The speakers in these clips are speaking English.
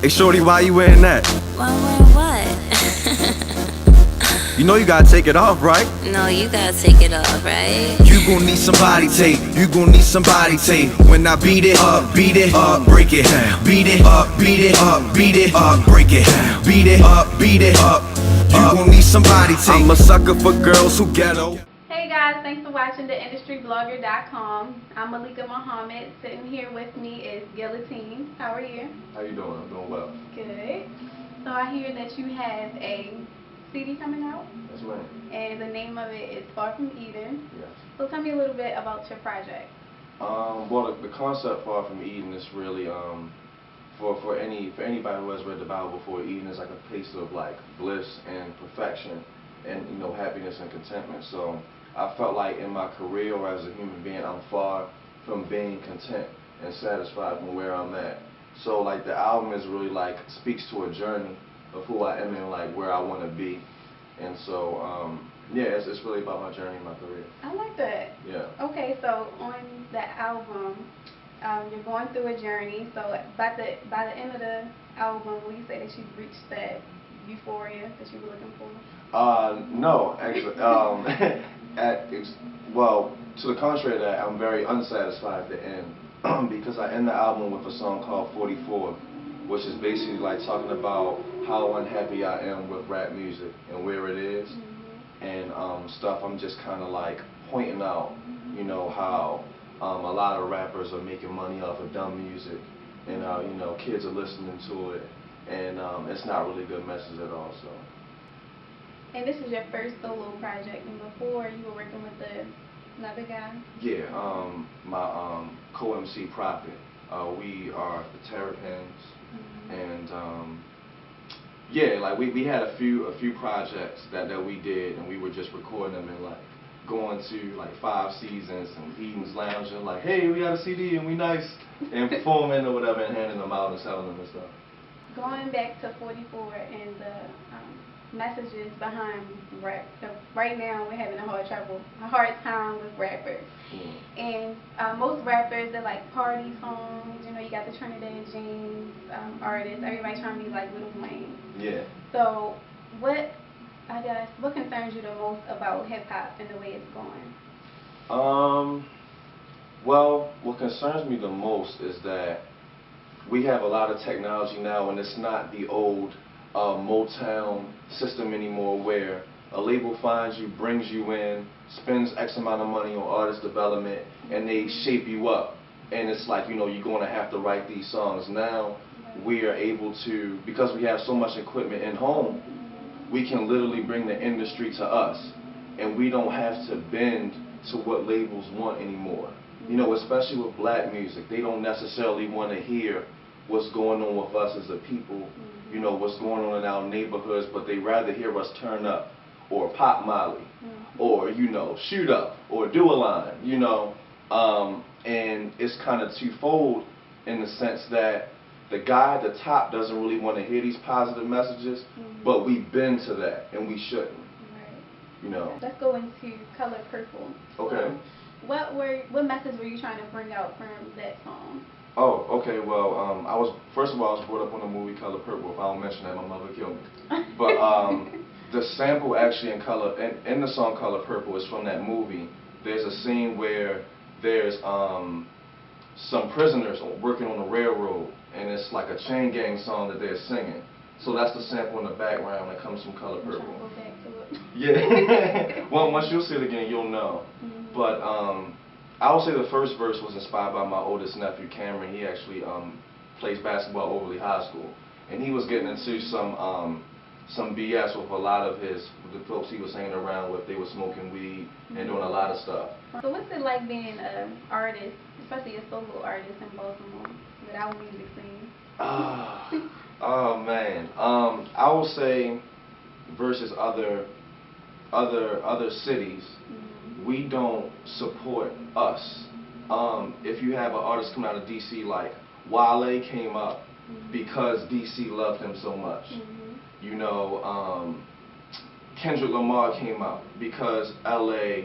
Hey shorty, why you wearing that? Why wearing what? You know you gotta take it off, right? No, you gotta take it off, right? You gon' need some body tape. You gon' need some body tape. When I beat it up, break it down. Beat it up, break it down. Beat it up, break it up. You gon' need some body tape. I'm a sucker for girls who ghetto. Hey guys, thanks for watching theindustryblogger.com. I'm Malika Muhammad. Sitting here with me is Gillateen. How are you? How you doing? I'm doing well. Good. So I hear that you have a CD coming out. That's right. And the name of it is Far From Eden. Yes. So tell me a little bit about your project. Well, the concept Far From Eden is really for anybody who has read the Bible before. Eden is like a place of like bliss and perfection, and happiness and contentment. So I felt like in my career or as a human being, I'm far from being content and satisfied from where I'm at. So like the album is really like speaks to a journey of who I am and like where I want to be. And so yeah, it's really about my journey in my career. I like that. Yeah. Okay, so on the album, you're going through a journey. So by the end of the album, will you say that you've reached that euphoria that you were looking for? No, actually, well, to the contrary of that, I'm very unsatisfied at the end because I end the album with a song called 44, which is basically like talking about how unhappy I am with rap music and where it is, and stuff. I'm just kind of like pointing out, how a lot of rappers are making money off of dumb music, and kids are listening to it, and it's not really a good message at all. So. And this is your first solo project, and before you were working with another guy? Yeah, my co-MC Prophet. We are the Terrapins, and yeah, like we had a few projects that we did, and we were just recording them and like going to like 5 seasons and Eden's lounging like, hey, we got a CD and we nice, and performing or whatever and handing them out and selling them and stuff. Going back to 44 and the messages behind rap. So right now we're having a hard time with rappers. And most rappers, they're like party songs. You got the Trinidad James artists. Everybody trying to be like Lil Wayne. Yeah. So what concerns you the most about hip hop and the way it's going? Well, what concerns me the most is that we have a lot of technology now, and it's not the old Motown system anymore where a label finds you, brings you in, spends X amount of money on artist development, and they shape you up. And it's like, you're going to have to write these songs. Now we are able to, because we have so much equipment in home, we can literally bring the industry to us. And we don't have to bend to what labels want anymore. Especially with black music, they don't necessarily want to hear what's going on with us as a people, what's going on in our neighborhoods, but they rather hear us turn up or pop Molly or, shoot up or do a line, and it's kind of twofold in the sense that the guy at the top doesn't really want to hear these positive messages, but we bend to that and we shouldn't. Right. Let's go into Color Purple. Okay. So what message were you trying to bring out from that song? Oh, okay. Well, I was brought up on the movie Color Purple. If I don't mention that, my mother would kill me. But the sample actually in the song Color Purple is from that movie. There's a scene where there's some prisoners working on the railroad, and it's like a chain gang song that they're singing. So that's the sample in the background that comes from Color Purple. Go back to it. Yeah. Well, once you'll see it again, you'll know. But I would say the first verse was inspired by my oldest nephew, Cameron. He actually plays basketball at Overly High School. And he was getting into some BS with a lot of the folks he was hanging around with. They were smoking weed and doing a lot of stuff. So what's it like being an artist, especially a solo artist in Baltimore, without music scene? Oh man. I would say versus other cities, we don't support us. If you have an artist coming out of DC, like Wale came up because DC loved him so much. Kendrick Lamar came out because LA,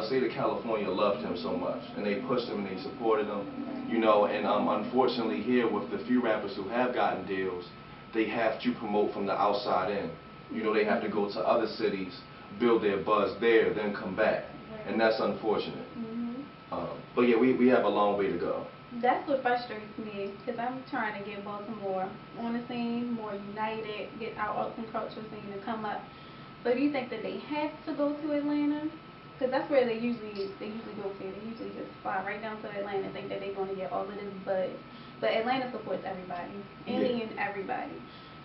state of California loved him so much, and they pushed him and they supported him, you know. And unfortunately here, with the few rappers who have gotten deals, they have to promote from the outside in. You know, they have to go to other cities, build their buzz there, then come back, and that's unfortunate. But yeah, we have a long way to go. That's what frustrates me, because I'm trying to get Baltimore on the scene, more united, get our arts and culture scene to come up. So do you think that they have to go to Atlanta? Because that's where they usually go to. They usually just fly right down to Atlanta and think that they're going to get all of this buzz. But Atlanta supports everybody, any and everybody.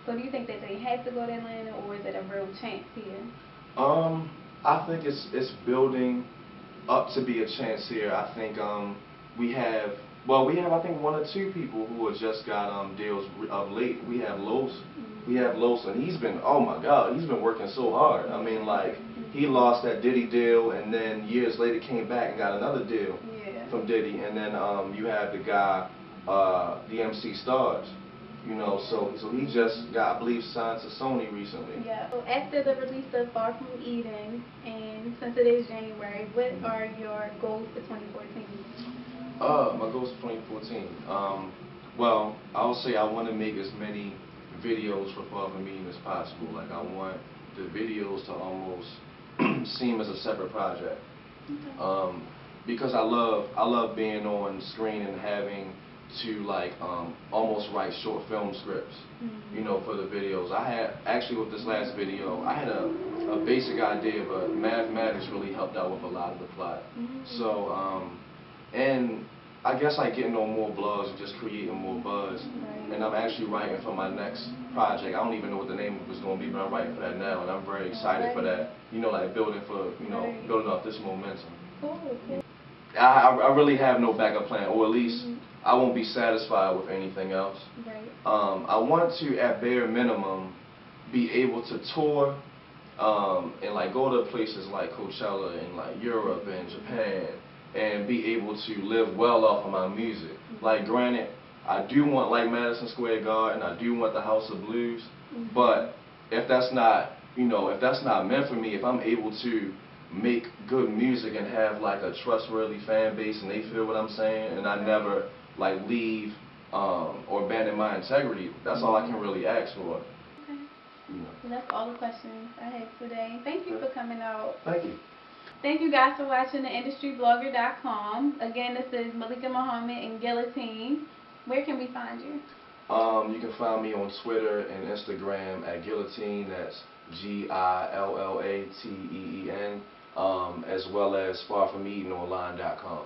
So do you think that they have to go to Atlanta, or is it a real chance here? I think it's building up to be a chance here. I think we have I think one or two people who have just got deals of late. We have Los. We have Los, and he's been, oh my God, he's been working so hard. I mean, like, he lost that Diddy deal, and then years later came back and got another deal from Diddy. And then you have the guy, the MC Stars, you know. So he just got, I believe, signed to Sony recently. Yeah. So after the release of Far From Eden, and since it is January, what are your goals for 2014? My goals for 2014. Well, I'll say I want to make as many videos for Far From Eden as possible. Like, I want the videos to almost seem as a separate project. Because I love being on screen and having to, like, almost write short film scripts, you know, for the videos. I had, actually with this last video, I had a basic idea, but mathematics really helped out with a lot of the plot. So, and I guess like getting on more blogs and just creating more buzz. And I'm actually writing for my next project. I don't even know what the name of it's going to be, but I'm writing for that now, and I'm very excited for that. You know, like building off this momentum. Cool. I really have no backup plan, or at least I won't be satisfied with anything else. I want to, at bare minimum, be able to tour and like go to places like Coachella and like Europe and Japan, and be able to live well off of my music. Like, granted, I do want like Madison Square Garden, I do want the House of Blues, but if that's not, you know, if that's not meant for me, if I'm able to make good music and have like a trustworthy fan base and they feel what I'm saying, and I never like leave or abandon my integrity, that's all I can really ask for. Okay. So that's all the questions I have today. Thank you for coming out. Thank you. Thank you guys for watching the industryblogger.com. Again, this is Malika Muhammad and Gillateen. Where can we find you? You can find me on Twitter and Instagram at Gillateen. That's GILLATEEN. As well as farfromedenonline.com.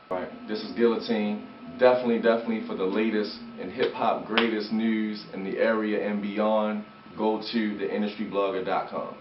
Alright, this is Gillateen. Definitely for the latest and hip-hop greatest news in the area and beyond, go to theindustryblogger.com.